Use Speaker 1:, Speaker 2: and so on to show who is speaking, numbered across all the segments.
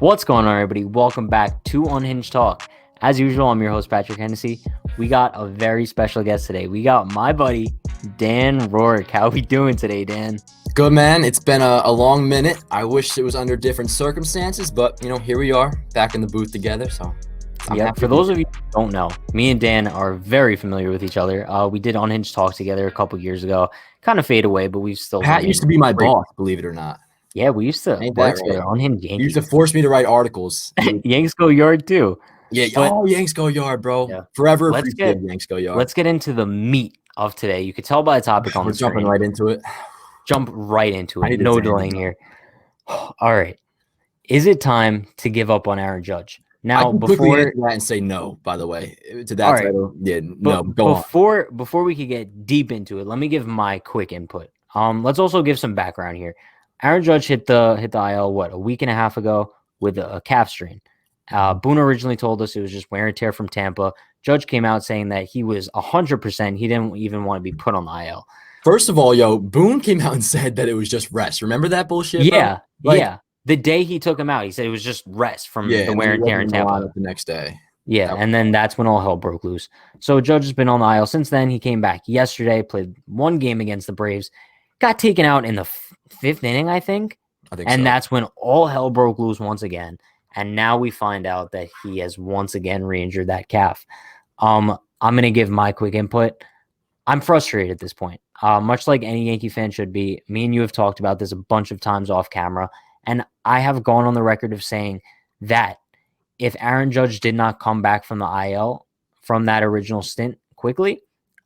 Speaker 1: What's going on, everybody? Welcome back to Unhinged Talk. As usual, I'm your host, Patrick Hennessy. We got a very special guest today. We got my buddy, Dan Rourke. How we doing today, Dan?
Speaker 2: Good, man. It's been a long minute. I wish it was under different circumstances, but, here we are, back in the booth together, so I'm happy.
Speaker 1: For those of you who don't know, me and Dan are very familiar with each other. We did Unhinged Talk together a couple years ago. Kind of fade away, but we've still...
Speaker 2: Pat used to be my boss, believe it or not.
Speaker 1: Yeah, we used to work together on Unhinged Yankees.
Speaker 2: You used to force me to write articles.
Speaker 1: Yanks go yard too.
Speaker 2: Yeah, Yanks go yard, bro. Yeah. Forever appreciate Yanks go yard.
Speaker 1: Let's get into the meat of today. You could tell by the topic on the screen.
Speaker 2: We're jumping right into it.
Speaker 1: Jump right into it. No delaying here. All right. Is it time to give up on Aaron Judge? Now,
Speaker 2: I can quickly answer that and say no, by the way. To that title, yeah, no, go on.
Speaker 1: Before we could get deep into it, let me give my quick input. Let's also give some background here. Aaron Judge hit the IL, a week and a half ago with a calf strain. Boone originally told us it was just wear and tear from Tampa. Judge came out saying that he was 100%. He didn't even want to be put on the IL.
Speaker 2: First of all, Boone came out and said that it was just rest. Remember that bullshit?
Speaker 1: Yeah, yeah. The day he took him out, he said it was just rest from the wear and tear in Tampa.
Speaker 2: The next day.
Speaker 1: Yeah, and then that's when all hell broke loose. So Judge has been on the IL since then. He came back yesterday, played one game against the Braves, got taken out in the fifth inning, I think. And that's when all hell broke loose once again. And now we find out that he has once again re-injured that calf. I'm going to give my quick input. I'm frustrated at this point. Much like any Yankee fan should be. Me and you have talked about this a bunch of times off camera. And I have gone on the record of saying that if Aaron Judge did not come back from the IL from that original stint quickly,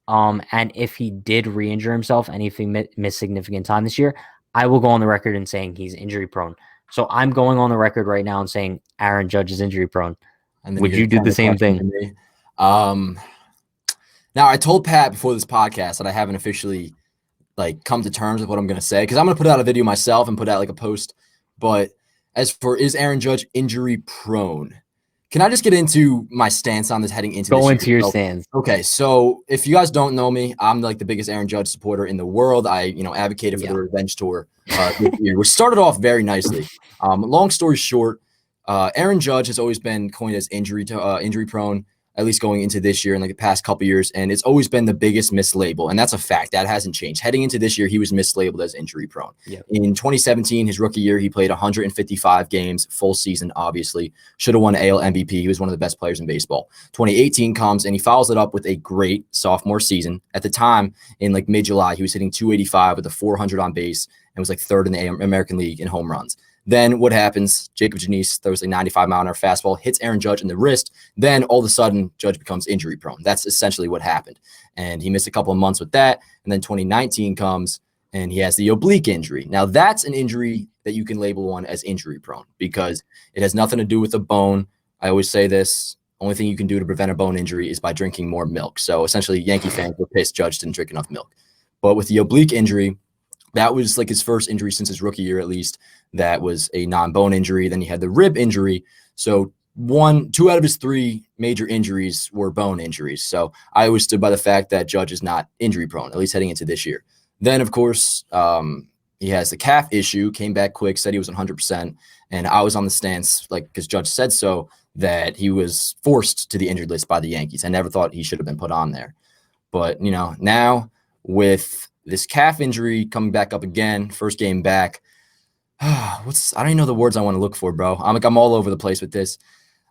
Speaker 1: and if he did re-injure himself and if he missed significant time this year, I will go on the record and saying he's injury prone. So I'm going on the record right now and saying Aaron Judge is injury prone. Would you do the same thing?
Speaker 2: Now, I told Pat before this podcast that I haven't officially come to terms with what I'm going to say, because I'm going to put out a video myself and put out a post. But as for is Aaron Judge injury prone? Can I just get into my stance on this heading into this year?
Speaker 1: Go into your stance.
Speaker 2: Okay, so if you guys don't know me, I'm the biggest Aaron Judge supporter in the world. I, advocated for the revenge tour this year, which started off very nicely. Long story short, Aaron Judge has always been coined as injury prone, at least going into this year in the past couple years, and it's always been the biggest mislabel, and that's a fact. That hasn't changed. Heading into this year, he was mislabeled as injury prone. Yep. In 2017, his rookie year, he played 155 games, full season, obviously. Should have won AL MVP. He was one of the best players in baseball. 2018 comes, and he follows it up with a great sophomore season. At the time, in mid-July, he was hitting 285 with a 400 on base and was third in the American League in home runs. Then what happens? Jacob Janice throws a 95-mile-an-hour fastball, hits Aaron Judge in the wrist. Then all of a sudden, Judge becomes injury prone. That's essentially what happened. And he missed a couple of months with that. And then 2019 comes, and he has the oblique injury. Now, that's an injury that you can label one as injury prone because it has nothing to do with the bone. I always say this. Only thing you can do to prevent a bone injury is by drinking more milk. So essentially, Yankee fans were pissed Judge didn't drink enough milk. But with the oblique injury, that was his first injury since his rookie year, at least. That was a non-bone injury. Then he had the rib injury. So 2 out of his 3 major injuries were bone injuries. So I always stood by the fact that Judge is not injury prone, at least heading into this year. Then, of course, he has the calf issue, came back quick, said he was 100%. And I was on the stance, because Judge said so, that he was forced to the injured list by the Yankees. I never thought he should have been put on there. But, now with this calf injury coming back up again, first game back, I don't even know the words I want to look for, bro. I'm all over the place with this.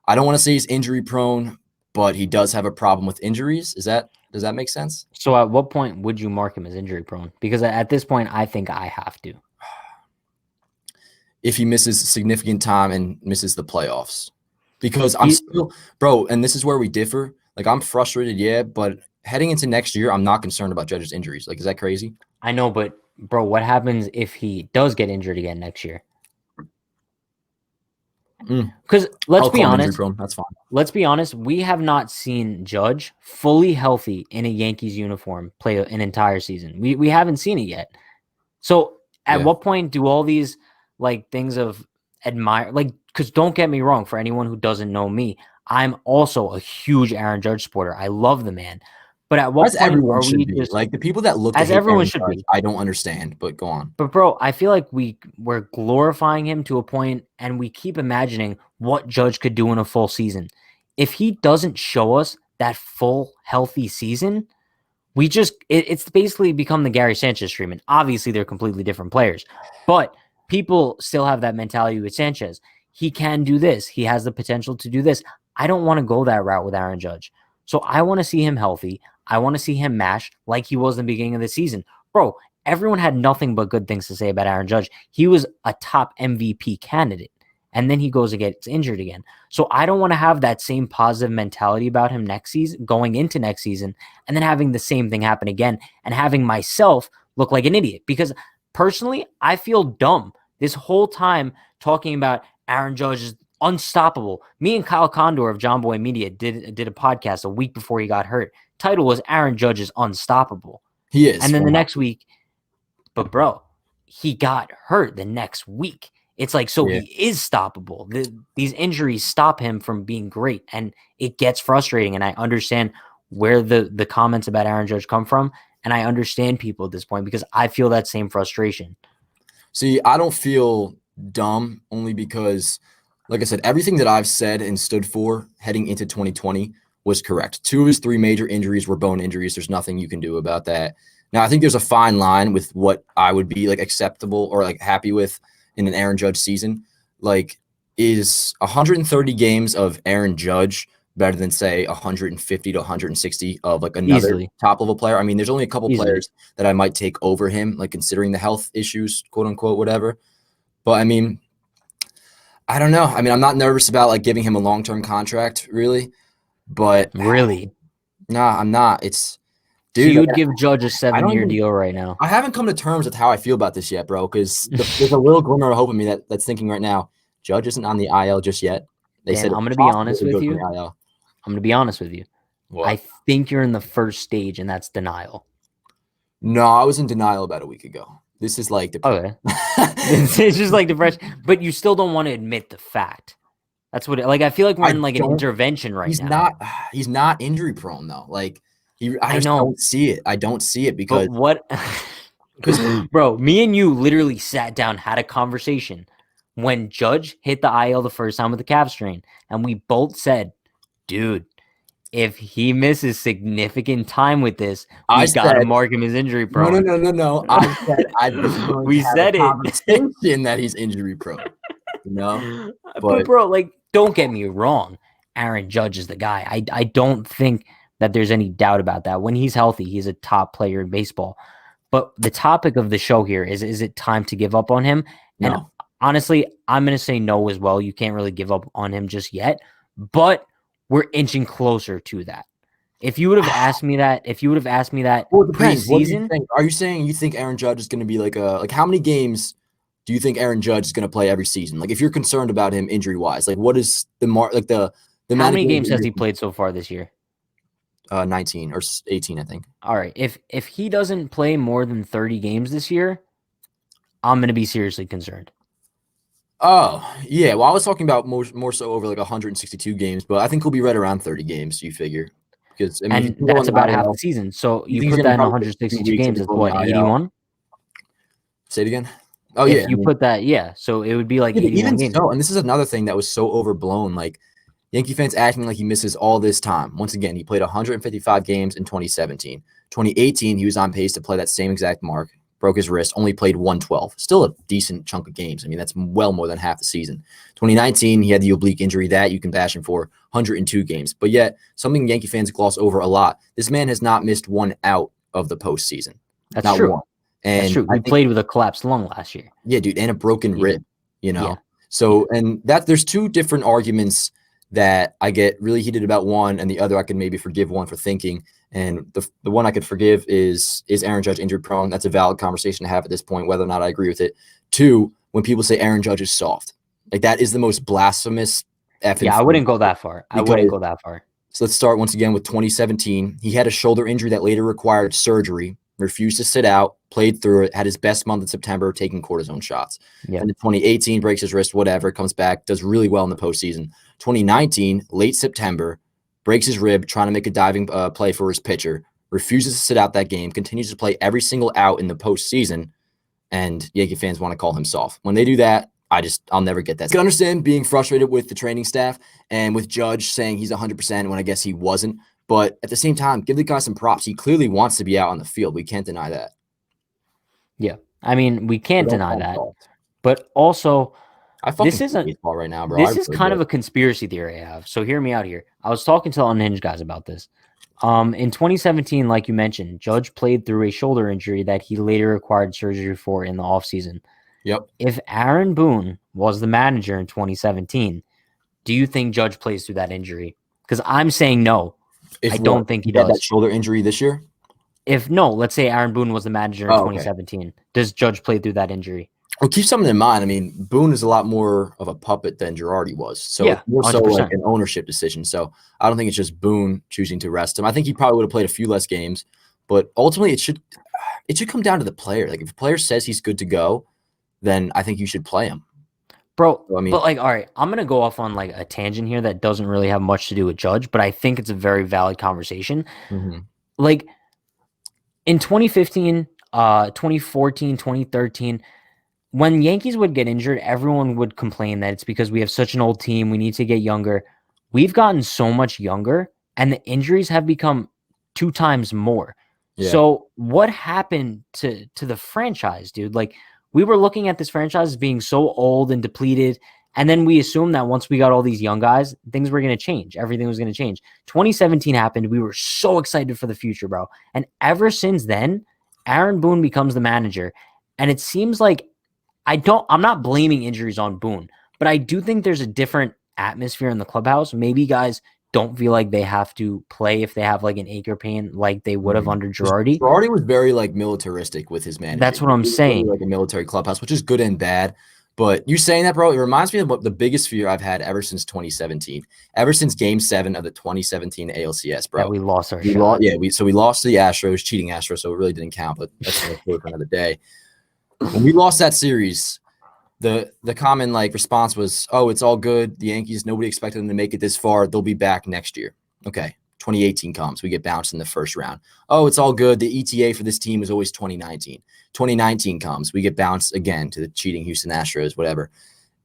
Speaker 2: I don't want to say he's injury prone, but he does have a problem with injuries. Does that make sense?
Speaker 1: So at what point would you mark him as injury prone? Because at this point, I think I have to.
Speaker 2: If he misses significant time and misses the playoffs. Because I'm still, bro, and this is where we differ. I'm frustrated, yeah, but heading into next year, I'm not concerned about Judge's injuries. Is that crazy?
Speaker 1: I know, but bro, what happens if he does get injured again next year? Because let's be honest,
Speaker 2: that's fine.
Speaker 1: Let's be honest, we have not seen Judge fully healthy in a Yankees uniform play an entire season. We haven't seen it yet. So at what point do all these things of admire, because don't get me wrong, for anyone who doesn't know me, I'm also a huge Aaron Judge supporter. I love the man. But at what
Speaker 2: As
Speaker 1: point
Speaker 2: everyone
Speaker 1: are
Speaker 2: should
Speaker 1: we
Speaker 2: be.
Speaker 1: just
Speaker 2: Like the people that look
Speaker 1: as
Speaker 2: to hate
Speaker 1: everyone
Speaker 2: Aaron
Speaker 1: should
Speaker 2: Judge,
Speaker 1: be?
Speaker 2: I don't understand, but go on.
Speaker 1: But bro, I feel like we're glorifying him to a point, and we keep imagining what Judge could do in a full season. If he doesn't show us that full healthy season, it's basically become the Gary Sanchez treatment. Obviously, they're completely different players, but people still have that mentality with Sanchez. He can do this. He has the potential to do this. I don't want to go that route with Aaron Judge. So I want to see him healthy. I want to see him mash like he was in the beginning of the season. Bro, everyone had nothing but good things to say about Aaron Judge. He was a top MVP candidate, and then he goes and gets injured again. So I don't want to have that same positive mentality about him next season, going into next season, and then having the same thing happen again and having myself look like an idiot. Because personally, I feel dumb this whole time talking about Aaron Judge is unstoppable. Me and Kyle Condor of John Boy Media did a podcast a week before he got hurt. Title was Aaron Judge is unstoppable.
Speaker 2: He is.
Speaker 1: And then the next week, but bro, he got hurt the next week. It's like, so he is stoppable. These injuries stop him from being great, and it gets frustrating. And I understand where the comments about Aaron Judge come from, and I understand people at this point because I feel that same frustration.
Speaker 2: See, I don't feel dumb only because, like I said, everything that I've said and stood for heading into 2020 was correct. 2 of his 3 major injuries were bone injuries. There's nothing you can do about that. Now, I think there's a fine line with what I would be like acceptable or like happy with in an Aaron Judge season. Like, is 130 games of Aaron Judge better than, say, 150 to 160 of like another top level player? I mean, there's only a couple players that I might take over him, like considering the health issues, quote unquote, whatever. But I mean, I don't know. I mean, I'm not nervous about like giving him a long-term contract, really. But
Speaker 1: really,
Speaker 2: nah, I'm not. It's
Speaker 1: dude. So you would give Judge a 7-year deal right now?
Speaker 2: I haven't come to terms with how I feel about this yet, bro. Because there's a little glimmer of hope in me that's thinking right now. Judge isn't on the IL just yet. They said
Speaker 1: I'm going to be honest with you. I'm going to be honest with you. What? I think you're in the first stage, and that's denial.
Speaker 2: No, I was in denial about a week ago. This is like depression.
Speaker 1: Okay. It's just like depression, but you still don't want to admit the fact. That's what I feel like we're in like an intervention right now.
Speaker 2: He's not injury prone though. Like I just don't see it. I don't see it because
Speaker 1: because bro, me and you literally sat down, had a conversation when Judge hit the IL the first time with the calf strain, and we both said, dude, if he misses significant time with this, we got to mark him as injury prone.
Speaker 2: No. I said
Speaker 1: we said
Speaker 2: it that he's injury prone. You know,
Speaker 1: but bro, like, don't get me wrong. Aaron Judge is the guy. I don't think that there's any doubt about that. When he's healthy, he's a top player in baseball. But the topic of the show here is it time to give up on him?
Speaker 2: No.
Speaker 1: And honestly, I'm going to say no as well. You can't really give up on him just yet. But we're inching closer to that. If you would have asked me that, preseason,
Speaker 2: are you saying you think Aaron Judge is going to be like how many games do you think Aaron Judge is going to play every season? Like, if you're concerned about him injury wise, like what is the
Speaker 1: how many games has he played so far this year?
Speaker 2: 19 or 18, I think.
Speaker 1: All right. If he doesn't play more than 30 games this year, I'm going to be seriously concerned.
Speaker 2: Oh, yeah. Well, I was talking about more so over like 162 games, but I think he'll be right around 30 games, you figure. Because
Speaker 1: that's about half the season. So you put that in 162 games, that's what, 81?
Speaker 2: Say it again. Oh, yeah.
Speaker 1: You put that, yeah. So it would be like 81 games.
Speaker 2: So, and this is another thing that was so overblown. Like, Yankee fans acting like he misses all this time. Once again, he played 155 games in 2017. 2018, he was on pace to play that same exact mark. Broke his wrist, only played 112. Still a decent chunk of games. I mean, that's well more than half the season. 2019, he had the oblique injury that you can bash him for, 102 games. But yet, something Yankee fans gloss over a lot, this man has not missed one out of the postseason.
Speaker 1: That's
Speaker 2: not
Speaker 1: true.
Speaker 2: One. And
Speaker 1: that's true. We played with a collapsed lung last year.
Speaker 2: Yeah, dude, and a broken rib, you know. Yeah. So, and there's 2 different arguments that I get really heated about. One, and the other I can maybe forgive one for thinking. And the one I could forgive is Aaron Judge injury prone? That's a valid conversation to have at this point, whether or not I agree with it. 2, when people say Aaron Judge is soft, like that is the most blasphemous.
Speaker 1: I wouldn't go that far. So
Speaker 2: let's start once again with 2017. He had a shoulder injury that later required surgery, refused to sit out, played through it, had his best month in September, taking cortisone shots. Yeah. And in 2018, breaks his wrist, whatever, comes back, does really well in the postseason. 2019, late September, breaks his rib, trying to make a diving play for his pitcher, refuses to sit out that game, continues to play every single out in the postseason, and Yankee fans want to call him soft. When they do that, I'll never get that. I can understand being frustrated with the training staff and with Judge saying he's 100% when I guess he wasn't. But at the same time, give the guy some props. He clearly wants to be out on the field. We can't deny that.
Speaker 1: Yeah. I mean, we can't deny that. But also,
Speaker 2: this isn't baseball right now, bro.
Speaker 1: This is kind of a conspiracy theory I have. So hear me out here. I was talking to the Unhinged guys about this. In 2017, like you mentioned, Judge played through a shoulder injury that he later required surgery for in the offseason.
Speaker 2: Yep.
Speaker 1: If Aaron Boone was the manager in 2017, do you think Judge plays through that injury? Because I'm saying no. I don't think he does.
Speaker 2: That shoulder injury this year?
Speaker 1: Let's say Aaron Boone was the manager in 2017. Okay. Does Judge play through that injury?
Speaker 2: Well, keep something in mind. I mean, Boone is a lot more of a puppet than Girardi was. So it's more 100%. So like an ownership decision. So I don't think it's just Boone choosing to rest him. I think he probably would have played a few less games. But ultimately, it should come down to the player. Like if a player says he's good to go, then I think you should play him.
Speaker 1: Bro, so, I mean, but like, all right, I'm going to go off on like a tangent here that doesn't really have much to do with Judge, but I think it's a very valid conversation.
Speaker 2: Mm-hmm.
Speaker 1: Like in 2015, 2014, 2013, when Yankees would get injured, everyone would complain that it's because we have such an old team. We need to get younger. We've gotten so much younger, and the injuries have become 2 times more. Yeah. So what happened to the franchise, dude? Like, we were looking at this franchise as being so old and depleted, and then we assumed that once we got all these young guys, things were going to change. Everything was going to change. 2017 happened. We were so excited for the future, bro. And ever since then, Aaron Boone becomes the manager, and it seems like I'm not blaming injuries on Boone, but I do think there's a different atmosphere in the clubhouse. Maybe guys don't feel like they have to play if they have like an ache or pain like they would have under Girardi.
Speaker 2: Girardi was very like militaristic with his management.
Speaker 1: That's what I'm saying.
Speaker 2: Like a military clubhouse, which is good and bad. But you saying that, bro, it reminds me of what the biggest fear I've had ever since 2017. Ever since Game 7 of the 2017 ALCS, bro.
Speaker 1: That we lost our shot.
Speaker 2: We lost to the Astros, cheating Astros, so it really didn't count, but that's for another day. When we lost that series, the common like response was, "Oh, it's all good. The Yankees, nobody expected them to make it this far. They'll be back next year." Okay, 2018 comes, we get bounced in the first round. "Oh, it's all good. The ETA for this team is always 2019." 2019 comes, we get bounced again to the cheating Houston Astros, whatever.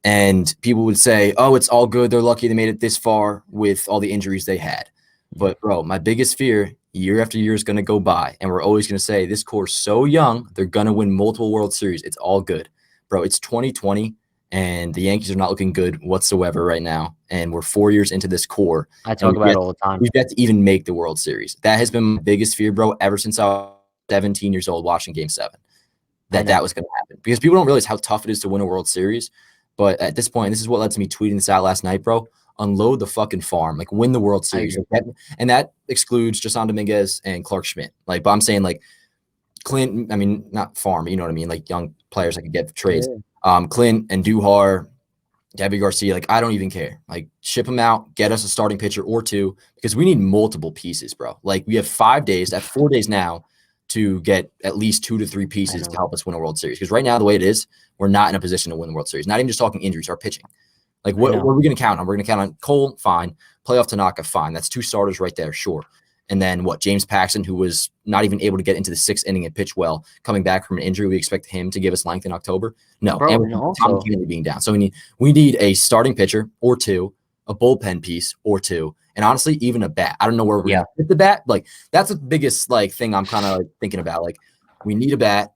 Speaker 2: And people would say, "Oh, it's all good. They're lucky they made it this far with all the injuries they had." But bro, my biggest fear year after year is going to go by, and we're always going to say this core's so young, they're going to win multiple World Series. It's all good. Bro, it's 2020, and the Yankees are not looking good whatsoever right now, and we're 4 years into this core.
Speaker 1: I talk about it all the time.
Speaker 2: We've yet to even make the World Series. That has been my biggest fear, bro, ever since I was 17 years old watching Game 7, that was going to happen. Because people don't realize how tough it is to win a World Series, but at this point, this is what led to me tweeting this out last night, bro. Unload the fucking farm, like win the World Series. And that excludes Jason Dominguez and Clark Schmidt. Like, but I'm saying like Clint, I mean, not farm, you know what I mean? Like young players I could get for trades. Yeah. Clint and Duhar, Gabby Garcia, like I don't even care. Like ship them out, get us a starting pitcher or 2, because we need multiple pieces, bro. Like we have 5 days, that's 4 days now to get at least 2 to 3 pieces to help us win a World Series. Because right now, the way it is, we're not in a position to win the World Series. Not even just talking injuries, our pitching. Like, what are we going to count on? We're going to count on Cole, fine. Playoff Tanaka, fine. That's 2 starters right there, sure. And then James Paxton, who was not even able to get into the 6th inning and pitch well, coming back from an injury, we expect him to give us length in October? No.
Speaker 1: Bro,
Speaker 2: and Tom Kennedy being down. So we need a starting pitcher or 2, a bullpen piece or 2, and honestly, even a bat. I don't know where we're going to hit the bat. Like, that's the biggest thing I'm kind of thinking about. Like, we need a bat,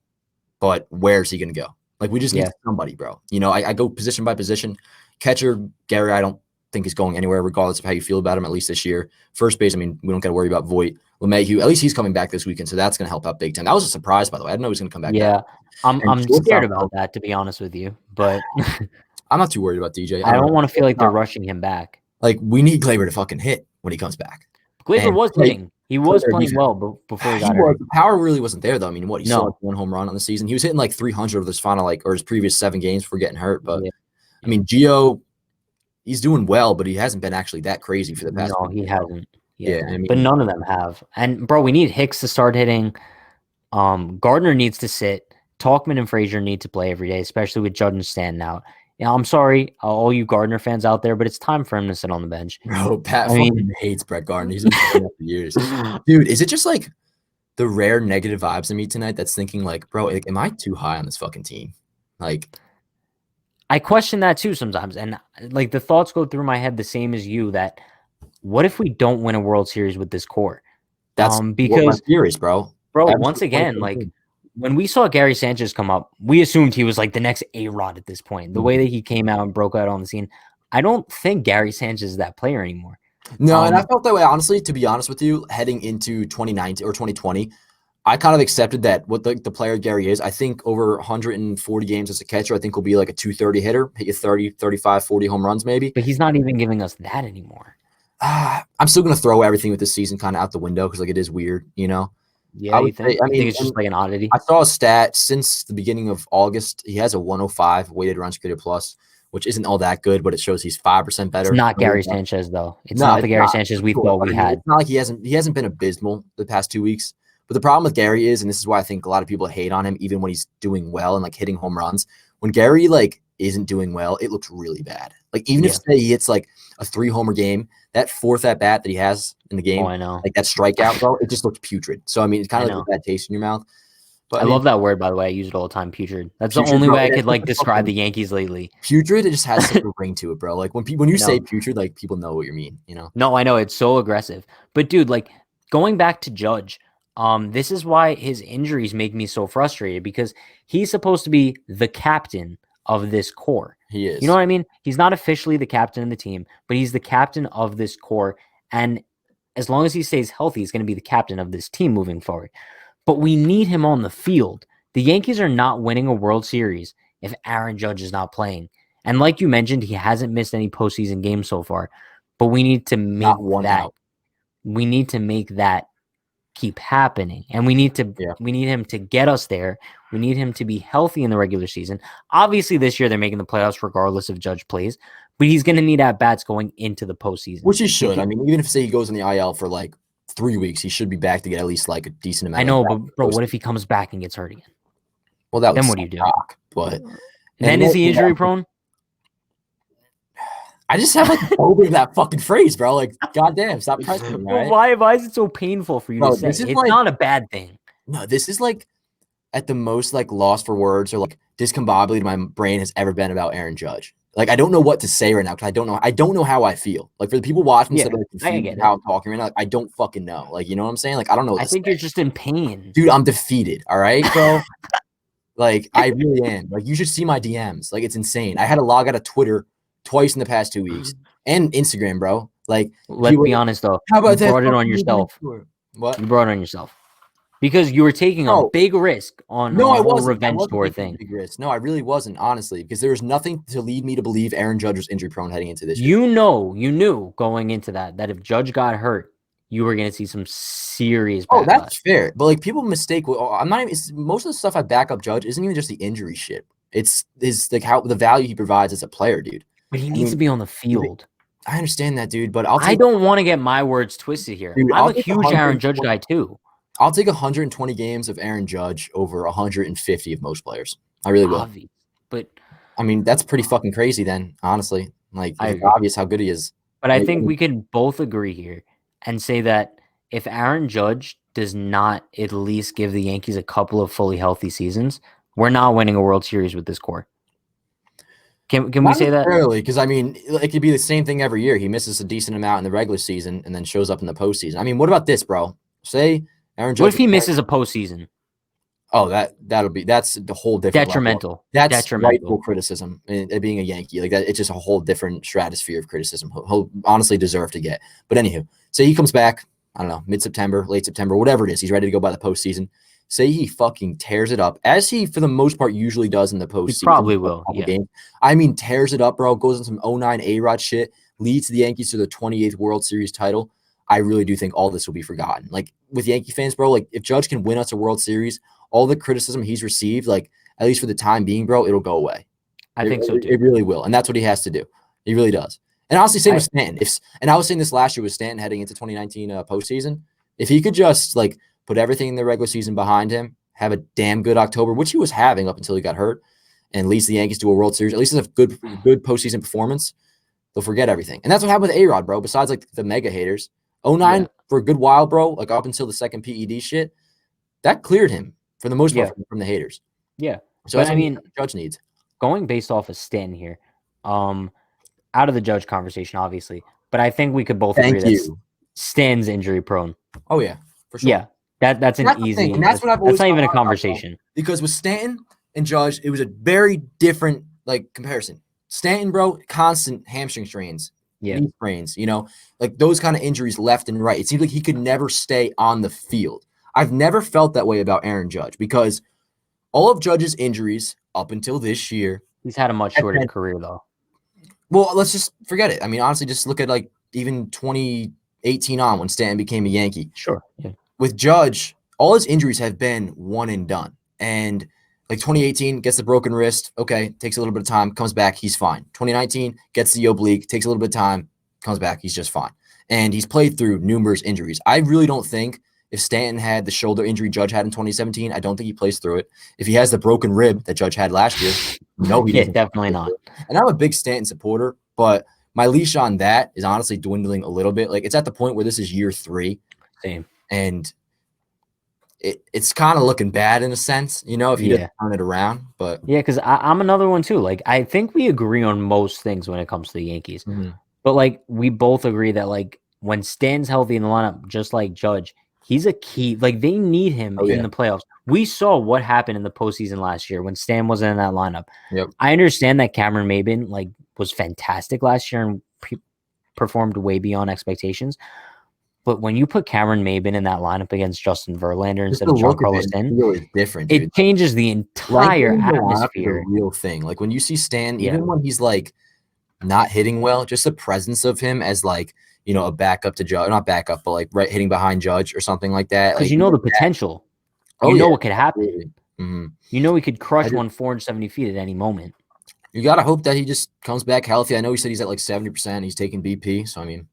Speaker 2: but where's he going to go? Like, we just need somebody, bro. You know, I go position by position. Catcher, Gary, I don't think is going anywhere, regardless of how you feel about him, at least this year. First base, I mean, we don't got to worry about Voit. LeMahieu, at least he's coming back this weekend, so that's going to help out big time. That was a surprise, by the way. I didn't know he was going to come back.
Speaker 1: Yeah, I'm scared about that, to be honest with you. But
Speaker 2: I'm not too worried about DJ.
Speaker 1: I don't want to feel like they're rushing him back.
Speaker 2: Like, we need Gleyber to fucking hit when he comes back.
Speaker 1: Gleyber was hitting. He was playing well before he got hurt.
Speaker 2: The power really wasn't there, though. I mean, he saw 1 home run on the season. He was hitting 300 of his final, or his previous 7 games before getting hurt. But, I mean, Gio, he's doing well, but he hasn't been actually that crazy for the past.
Speaker 1: No, he hasn't.
Speaker 2: Yeah, I mean,
Speaker 1: but none of them have. And, bro, we need Hicks to start hitting. Gardner needs to sit. Talkman and Frazier need to play every day, especially with Judge and Stanton out. Yeah, I'm sorry, all you Gardner fans out there, but it's time for him to sit on the bench.
Speaker 2: Bro, Pat hates Brett Gardner. He's been doing that for years. Dude, is it just the rare negative vibes in me tonight that's thinking like, bro, like, am I too high on this fucking team? Like,
Speaker 1: I question that too sometimes. And like the thoughts go through my head the same as you that what if we don't win a World Series with this core?
Speaker 2: that's what my
Speaker 1: Because
Speaker 2: fear is, bro.
Speaker 1: once again, like when we saw Gary Sanchez come up, we assumed he was like the next A-Rod at this point. The way that he came out and broke out on the scene, I don't think Gary Sanchez is that player anymore.
Speaker 2: No, and I felt that way, honestly, to be honest with you, heading into 2019 or 2020. I kind of accepted that what the player Gary is. I think over 140 games as a catcher, I think will be like a 230 hitter, hit you 30, 35, 40 home runs maybe.
Speaker 1: But he's not even giving us that anymore.
Speaker 2: I'm still going to throw everything with this season kind of out the window because like it is weird, you know?
Speaker 1: Yeah, you think? I think it's just like an oddity.
Speaker 2: I saw a stat since the beginning of August. He has a 105 weighted runs created plus, which isn't all that good, but it shows he's 5% better.
Speaker 1: It's not Gary Sanchez though. It's not the Gary Sanchez we thought we had.
Speaker 2: It's not like he hasn't been abysmal the past 2 weeks. But the problem with Gary is, and this is why I think a lot of people hate on him, even when he's doing well and like hitting home runs. When Gary like isn't doing well, it looks really bad. Like even if say he hits like a 3-homer game, that fourth at bat that he has in the game,
Speaker 1: I know,
Speaker 2: like that strikeout, bro, it just looks putrid. So I mean, it's kind of like a bad taste in your mouth. But
Speaker 1: I love that word, by the way. I use it all the time. Putrid. That's the only way I could like describe the Yankees lately.
Speaker 2: Putrid, it just has such a ring to it, bro. Like when you say putrid, like people know what you mean. You know?
Speaker 1: No, I know it's so aggressive. But dude, like going back to Judge. This is why his injuries make me so frustrated because he's supposed to be the captain of this core.
Speaker 2: He is.
Speaker 1: You know what I mean? He's not officially the captain of the team, but he's the captain of this core. And as long as he stays healthy, he's going to be the captain of this team moving forward. But we need him on the field. The Yankees are not winning a World Series if Aaron Judge is not playing. And like you mentioned, he hasn't missed any postseason games so far. But we need to make that. We need to make that keep happening, and we need him to get us there. We need him to be healthy in the regular season. Obviously this year they're making the playoffs regardless if Judge plays, but he's going to need at bats going into the postseason,
Speaker 2: which he should. I mean, even if say he goes on the IL for like 3 weeks, he should be back to get at least like a decent amount.
Speaker 1: I know, but bro, what if he comes back and gets hurt again?
Speaker 2: Well, then
Speaker 1: what do you do?
Speaker 2: But
Speaker 1: and then is he injury prone?
Speaker 2: I just have like over that fucking phrase, bro. Like, goddamn, stop pressing me. Right?
Speaker 1: Why is it so painful for you to say? It's like, not a bad thing.
Speaker 2: No, this is like at the most like lost for words or like discombobulated my brain has ever been about Aaron Judge. Like, I don't know what to say right now because I don't know how I feel. Like for the people watching that are confused how I'm talking right now, like, I don't fucking know. Like, you know what I'm saying? Like, I don't know.
Speaker 1: I think you're just in pain,
Speaker 2: dude. I'm defeated. All right, bro. Like, I really am. Like, you should see my DMs. Like, it's insane. I had to log out of Twitter twice in the past 2 weeks and Instagram, bro. Like,
Speaker 1: let's be honest though.
Speaker 2: How about
Speaker 1: you brought it on yourself?
Speaker 2: What?
Speaker 1: You brought it on yourself because you were taking a big risk on a whole revenge tour thing.
Speaker 2: Big risk. No, I really wasn't, honestly, because there was nothing to lead me to believe Aaron Judge was injury prone heading into this year.
Speaker 1: You knew going into that if Judge got hurt, you were going to see some serious backlash.
Speaker 2: Oh, that's fair. But like people mistake. I'm not even. Most of the stuff I back up Judge isn't even just the injury shit. It's like how the value he provides as a player, dude.
Speaker 1: But he needs to be on the field.
Speaker 2: I understand that, dude. But
Speaker 1: I don't want to get my words twisted here. Dude, I'm a huge Aaron Judge guy too.
Speaker 2: I'll take 120 games of Aaron Judge over 150 of most players. I really will.
Speaker 1: But
Speaker 2: I mean, that's pretty fucking crazy then, honestly. Like, it's obvious how good he is.
Speaker 1: But I think we can both agree here and say that if Aaron Judge does not at least give the Yankees a couple of fully healthy seasons, we're not winning a World Series with this core. Can we say that?
Speaker 2: Early, because I mean, it could be the same thing every year. He misses a decent amount in the regular season and then shows up in the postseason. I mean, what about this, bro? Say Aaron Judge.
Speaker 1: What if he misses a postseason?
Speaker 2: Oh, that's the whole different
Speaker 1: detrimental.
Speaker 2: Level. That's rightful criticism. And being a Yankee, like that, it's just a whole different stratosphere of criticism. He'll honestly deserve to get. But anywho, say he comes back. I don't know, mid-September, late September, whatever it is. He's ready to go by the postseason. Say he fucking tears it up, as he, for the most part, usually does in the postseason.
Speaker 1: He probably will, yeah.
Speaker 2: Games. I mean, tears it up, bro. Goes on some 09 A-Rod shit. Leads the Yankees to the 28th World Series title. I really do think all this will be forgotten. Like, with Yankee fans, bro, like, if Judge can win us a World Series, all the criticism he's received, like, at least for the time being, bro, it'll go away.
Speaker 1: I think so, too.
Speaker 2: It really will, and that's what he has to do. He really does. And honestly, same with Stanton. And I was saying this last year with Stanton heading into 2019 postseason. If he could just, like, put everything in the regular season behind him, have a damn good October, which he was having up until he got hurt, and leads the Yankees to a World Series, at least it's a good postseason performance, they'll forget everything. And that's what happened with A-Rod, bro, besides, like, the mega haters. 09 for a good while, bro, like, up until the second PED shit, that cleared him for the most part from the haters.
Speaker 1: Yeah.
Speaker 2: So that's what Judge needs.
Speaker 1: Going based off of Stanton here, out of the Judge conversation, obviously, but I think we could both agree that Stan's injury prone.
Speaker 2: Oh yeah, for sure.
Speaker 1: Yeah, that's an easy.
Speaker 2: And that's what I've always
Speaker 1: not even a conversation.
Speaker 2: Because with Stanton and Judge, it was a very different comparison. Stanton, bro, constant hamstring strains, knee sprains, like those kind of injuries left and right. It seems like he could never stay on the field. I've never felt that way about Aaron Judge because all of Judge's injuries up until this year,
Speaker 1: he's had a much shorter career though.
Speaker 2: Well, let's just forget it. I mean, honestly, just look at even 2018 on when Stanton became a Yankee.
Speaker 1: Sure. Yeah.
Speaker 2: With Judge, all his injuries have been one and done. And 2018, gets the broken wrist. Okay, takes a little bit of time, comes back, he's fine. 2019, gets the oblique, takes a little bit of time, comes back, he's just fine. And he's played through numerous injuries. I really don't think if Stanton had the shoulder injury Judge had in 2017, I don't think he plays through it. If he has the broken rib that Judge had last year, no, he doesn't.
Speaker 1: Definitely not.
Speaker 2: And I'm a big Stanton supporter, but my leash on that is honestly dwindling a little bit. It's at the point where this is year 3.
Speaker 1: Same.
Speaker 2: And it's kind of looking bad in a sense, if he doesn't turn it around. But
Speaker 1: yeah, because I'm another one too. I think we agree on most things when it comes to the Yankees.
Speaker 2: Mm-hmm.
Speaker 1: But we both agree that when Stan's healthy in the lineup, just like Judge, he's a key. They need him in the playoffs. We saw what happened in the postseason last year when Stan wasn't in that lineup.
Speaker 2: Yep.
Speaker 1: I understand that Cameron Maybin was fantastic last year and performed way beyond expectations. But when you put Cameron Maybin in that lineup against Justin Verlander instead of Giancarlo Stanton,
Speaker 2: really different.
Speaker 1: It changes the entire atmosphere.
Speaker 2: A real thing. When you see Stan, even when he's not hitting well, just the presence of him as a backup to Judge, not backup, but right hitting behind Judge or something like that.
Speaker 1: Because the potential. What could happen.
Speaker 2: Mm-hmm.
Speaker 1: He could crush 470 feet at any moment.
Speaker 2: You gotta hope that he just comes back healthy. I know he said he's at 70%. He's taking BP, so I mean.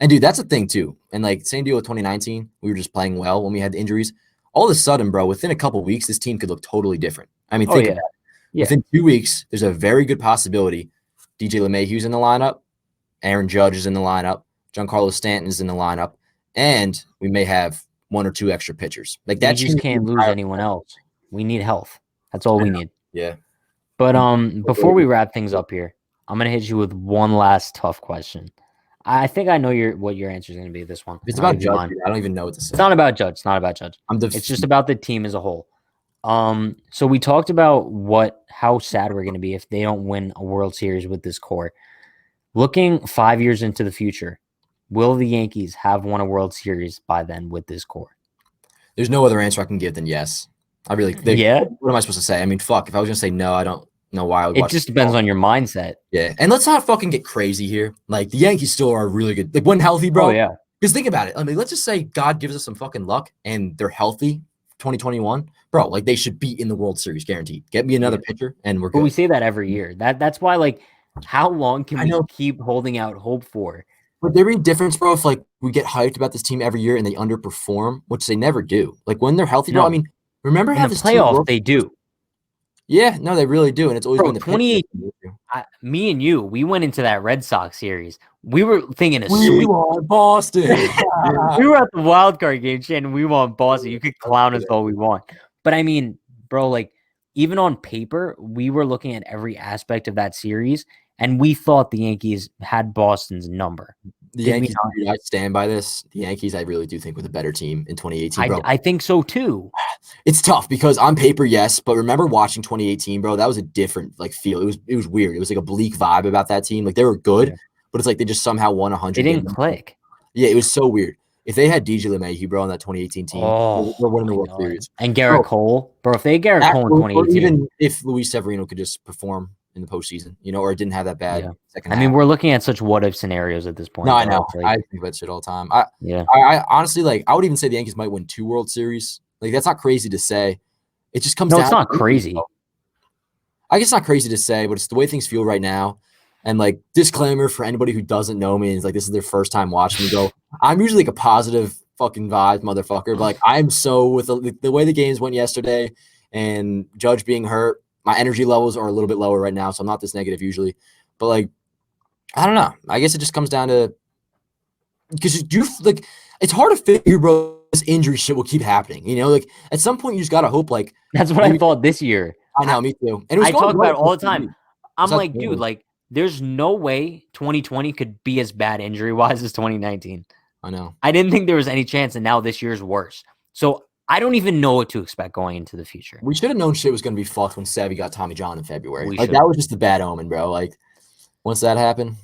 Speaker 2: And dude, that's a thing too. And same deal with 2019. We were just playing well when we had the injuries. All of a sudden, bro, within a couple of weeks, this team could look totally different. I mean, think about it. Yeah. Within 2 weeks, there's a very good possibility DJ LeMahieu's in the lineup, Aaron Judge is in the lineup, Giancarlo Stanton is in the lineup, and we may have 1 or 2 extra pitchers.
Speaker 1: That you just can't lose anyone else. We need health. That's all we need.
Speaker 2: Yeah.
Speaker 1: But before we wrap things up here, I'm gonna hit you with one last tough question. I think I know what your answer is going to be. This one.
Speaker 2: It's about Judge. I don't even know what to say.
Speaker 1: It's not about Judge. It's not about Judge. It's just about the team as a whole. So we talked about how sad we're going to be if they don't win a World Series with this core. Looking 5 years into the future, will the Yankees have won a World Series by then with this core?
Speaker 2: There's no other answer I can give than yes. I really. What am I supposed to say? I mean, fuck. If I was going to say no, I don't know why I would.
Speaker 1: It just depends on your mindset.
Speaker 2: Yeah, and let's not fucking get crazy here. The Yankees still are really good. When healthy, bro.
Speaker 1: Oh yeah.
Speaker 2: Because think about it. I mean, let's just say God gives us some fucking luck and they're healthy. 2021, bro. They should be in the World Series, guaranteed. Get me another pitcher, and we're good.
Speaker 1: But we say that every year. That's why. How long can we keep holding out hope for?
Speaker 2: But there be a difference, bro. If we get hyped about this team every year and they underperform, which they never do. When they're healthy, bro. I mean, remember how
Speaker 1: in the playoffs they do.
Speaker 2: Yeah, no, they really do, and it's always been the
Speaker 1: 2018. Me and you, we went into that Red Sox series. We were thinking of
Speaker 2: we want Boston.
Speaker 1: We were at the wild card game, and we want Boston. You could clown us all we want, but I mean, bro, even on paper, we were looking at every aspect of that series, and we thought the Yankees had Boston's number.
Speaker 2: The Yankees, I stand by this. The Yankees, I really do think, were the better team in 2018, bro.
Speaker 1: I think so too.
Speaker 2: It's tough because on paper, yes, but remember watching 2018, bro. That was a different feel. It was weird. It was a bleak vibe about that team. They were good, but it's they just somehow won 100.
Speaker 1: They didn't click.
Speaker 2: Yeah, it was so weird. If they had DJ LeMahieu, bro, on that 2018 team, we're winning the World Series.
Speaker 1: And Garrett Cole, bro. If they had Garrett Cole in 2018,
Speaker 2: even if Luis Severino could just perform in the postseason, or it didn't have that bad second half.
Speaker 1: I mean, we're looking at such what if scenarios at this point.
Speaker 2: No, I know. I think about shit all the time. I honestly I would even say the Yankees might win 2 World Series. That's not crazy to say. It just comes down.
Speaker 1: No, it's not crazy.
Speaker 2: I guess it's not crazy to say, but it's the way things feel right now. And disclaimer for anybody who doesn't know me, is this is their first time watching me go. I'm usually a positive fucking vibe motherfucker, but I'm so with the way the games went yesterday and Judge being hurt. My energy levels are a little bit lower right now, so I'm not this negative usually. But I don't know. I guess it just comes down to because it's hard to figure, bro. this injury shit will keep happening. You know, like at some point you just gotta hope. Like
Speaker 1: that's what I thought this year.
Speaker 2: I know, me too. And I
Speaker 1: talk about it all the time. I'm like, dude, like, there's no way 2020 could be as bad injury wise as 2019.
Speaker 2: I know.
Speaker 1: I didn't think there was any chance, and now this year's worse. So I don't even know what to expect going into the future.
Speaker 2: We should have known shit was gonna be fucked when Savvy got Tommy John in February. That was just a bad omen, bro. Like once that happened.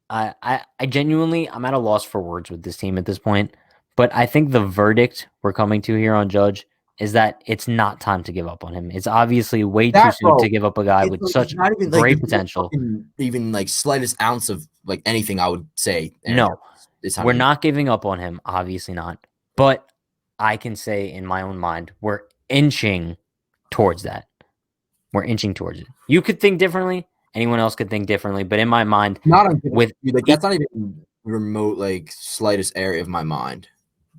Speaker 1: I genuinely, I'm at a loss for words with this team at this point. But I think the verdict we're coming to here on Judge is that it's not time to give up on him. It's obviously way too soon to give up a guy with such great potential.
Speaker 2: Even like slightest ounce of like anything, I would say.
Speaker 1: No, we're not giving up on him. Obviously not. But I can say in my own mind, we're inching towards that. We're inching towards it. You could think differently. Anyone else could think differently. But in my mind,
Speaker 2: that's not even remote, like slightest area of my mind.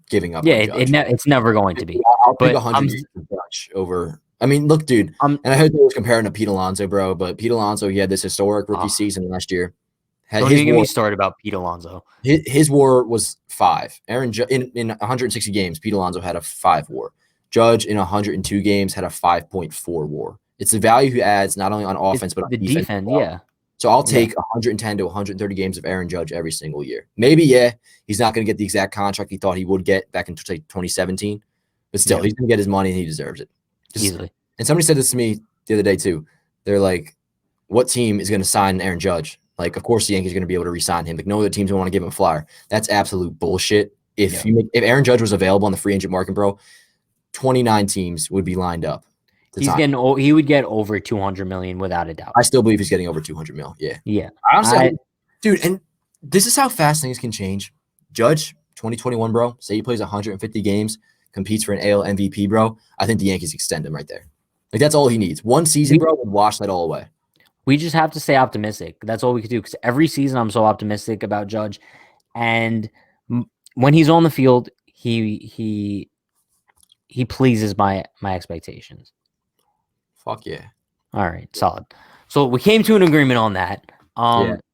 Speaker 2: Giving up.
Speaker 1: Yeah, it's never going to be.
Speaker 2: I'll take 100 Dutch over. I mean, look, dude, and I heard they was comparing to Pete Alonso, bro. But Pete Alonso, he had this historic rookie season last year.
Speaker 1: Don't even get me started about Pete Alonso.
Speaker 2: His WAR was 5. In 160 games, Pete Alonso had a 5 WAR. Judge in 102 games had a 5.4 WAR. It's the value he adds not only on offense but on defense.
Speaker 1: Yeah.
Speaker 2: So I'll take 110 to 130 games of Aaron Judge every single year. Maybe, he's not going to get the exact contract he thought he would get back in 2017. But still, he's going to get his money and he deserves it.
Speaker 1: Easily.
Speaker 2: And somebody said this to me the other day too. They're like, what team is going to sign Aaron Judge? Like, of course, the Yankees are going to be able to re-sign him. Like, no other teams don't want to give him a flyer. That's absolute bullshit. If Aaron Judge was available on the free agent market, bro, 29 teams would be lined up.
Speaker 1: He would get over 200 million without a doubt.
Speaker 2: I still believe he's getting over 200 mil. Yeah.
Speaker 1: Yeah.
Speaker 2: Honestly, dude, and this is how fast things can change. Judge, 2021, bro. Say he plays 150 games, competes for an AL MVP, bro. I think the Yankees extend him right there. Like, that's all he needs. One season, bro, would wash that all away.
Speaker 1: We just have to stay optimistic. That's all we could do, because every season I'm so optimistic about Judge. And when he's on the field, he pleases my expectations.
Speaker 2: Fuck yeah.
Speaker 1: All right, solid. So we came to an agreement on that.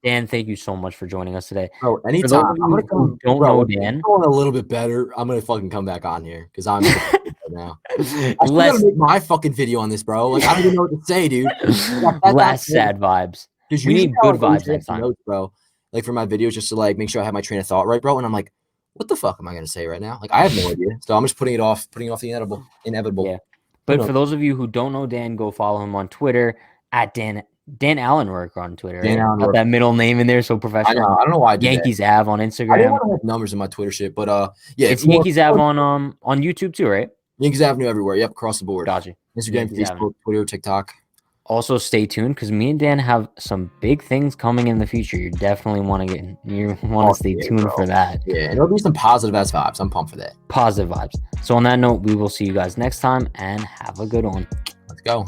Speaker 1: Dan, thank you so much for joining us today.
Speaker 2: Oh, anytime. I'm gonna come. Don't know Dan. Going a little bit better. I'm gonna fucking come back on here because I'm right now. I gotta make my fucking video on this, bro. Like, I don't even know what to say, dude.
Speaker 1: Less sad vibes. We need good vibes next time,
Speaker 2: notes, bro. Like for my videos, just to like make sure I have my train of thought right, bro. And I'm like, what the fuck am I gonna say right now? Like, I have no idea. So I'm just putting it off the inevitable.
Speaker 1: Yeah. But for those of you who don't know Dan, go follow him on Twitter at Dan Allen Rourke on Twitter.
Speaker 2: Dan Allen
Speaker 1: Rourke. That middle name in there, so professional.
Speaker 2: I don't know why I do
Speaker 1: Yankees Av on Instagram.
Speaker 2: I didn't want to have numbers in my Twitter shit, but
Speaker 1: it's Yankees Av on YouTube too, right?
Speaker 2: Yankees Avenue everywhere. Yep, across the board.
Speaker 1: Gotcha.
Speaker 2: Instagram,
Speaker 1: Yankees
Speaker 2: Facebook,
Speaker 1: Avenue.
Speaker 2: Twitter, TikTok.
Speaker 1: Also, stay tuned because me and Dan have some big things coming in the future. You definitely want to stay tuned for that.
Speaker 2: Yeah, and it'll be some positive ass vibes. I'm pumped for that.
Speaker 1: Positive vibes. So on that note, we will see you guys next time and have a good one.
Speaker 2: Let's go.